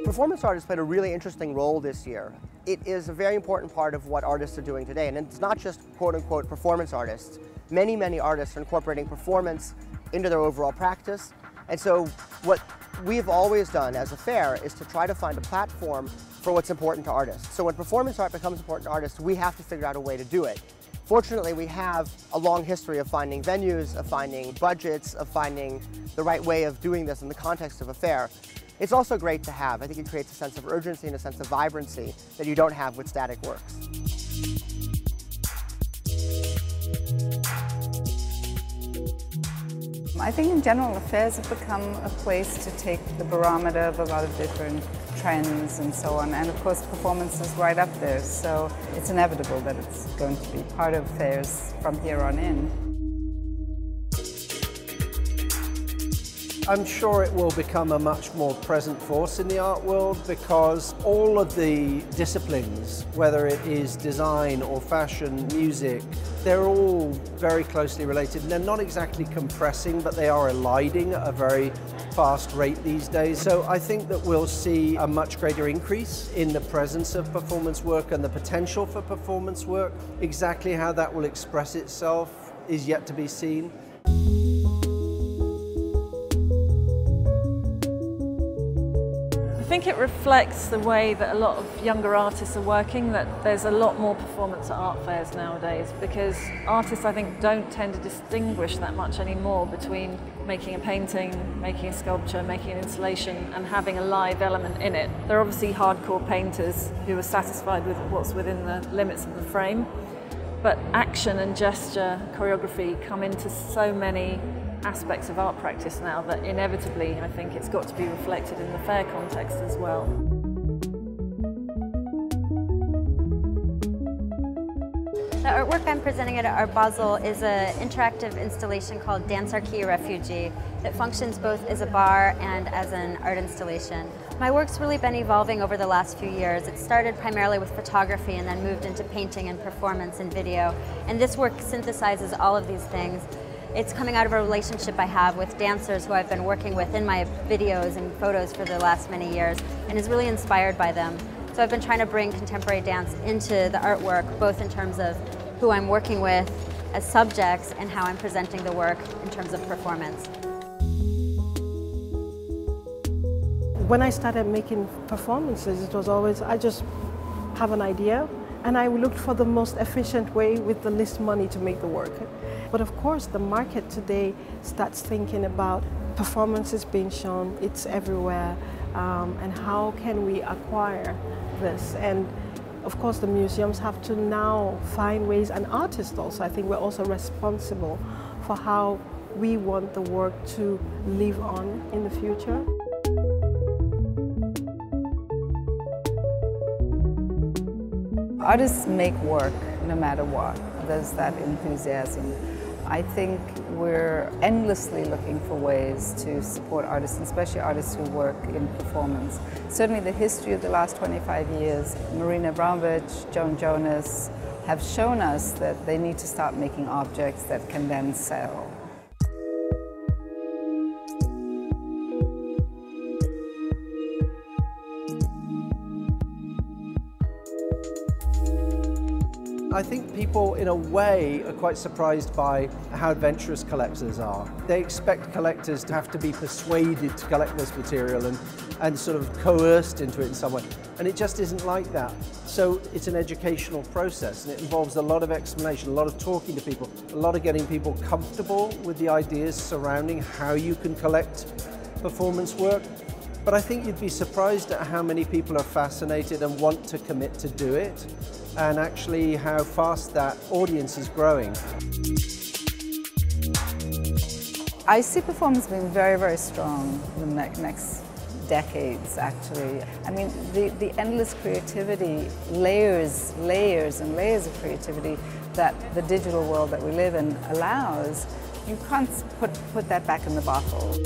Performance art has played a really interesting role this year. It is a very important part of what artists are doing today, and it's not just quote-unquote performance artists. Many artists are incorporating performance into their overall practice, and so what we've always done as a fair is to try to find a platform for what's important to artists. So when performance art becomes important to artists, we have to figure out a way to do it. Fortunately, we have a long history of finding venues, of finding budgets, of finding the right way of doing this in the context of a fair. It's also great to have. I think it creates a sense of urgency and a sense of vibrancy that you don't have with static works. I think in general, fairs have become a place to take the barometer of a lot of different trends and so on. And of course, performance is right up there. So it's inevitable that it's going to be part of fairs from here on in. I'm sure it will become a much more present force in the art world because all of the disciplines, whether it is design or fashion, music, they're all very closely related. And they're not exactly compressing, but they are eliding at a very fast rate these days. So I think that we'll see a much greater increase in the presence of performance work and the potential for performance work. Exactly how that will express itself is yet to be seen. I think it reflects the way that a lot of younger artists are working, that there's a lot more performance at art fairs nowadays, because artists, I think, don't tend to distinguish that much anymore between making a painting, making a sculpture, making an installation and having a live element in it. There are obviously hardcore painters who are satisfied with what's within the limits of the frame, but action and gesture, choreography come into so many aspects of art practice now that inevitably I think it's got to be reflected in the fair context as well. The artwork I'm presenting at Art Basel is an interactive installation called Dance Our Key Refugee that functions both as a bar and as an art installation. My work's really been evolving over the last few years. It started primarily with photography and then moved into painting and performance and video. And this work synthesizes all of these things. It's coming out of a relationship I have with dancers who I've been working with in my videos and photos for the last many years, and is really inspired by them. So I've been trying to bring contemporary dance into the artwork, both in terms of who I'm working with as subjects and how I'm presenting the work in terms of performance. When I started making performances, it was always, I just have an idea, and I looked for the most efficient way with the least money to make the work. But of course, the market today starts thinking about performances being shown, it's everywhere, and how can we acquire this? And of course, the museums have to now find ways, and artists also, I think we're also responsible for how we want the work to live on in the future. Artists make work no matter what. There's that enthusiasm. I think we're endlessly looking for ways to support artists, especially artists who work in performance. Certainly the history of the last 25 years, Marina Abramović, Joan Jonas, have shown us that they need to start making objects that can then sell. I think people, in a way, are quite surprised by how adventurous collectors are. They expect collectors to have to be persuaded to collect this material and sort of coerced into it in some way. And it just isn't like that. So it's an educational process, and it involves a lot of explanation, a lot of talking to people, a lot of getting people comfortable with the ideas surrounding how you can collect performance work. But I think you'd be surprised at how many people are fascinated and want to commit to do it, and actually how fast that audience is growing. I see performance being very strong in the next decades, actually. I mean, the endless creativity, layers and layers of creativity that the digital world that we live in allows, you can't put that back in the bottle.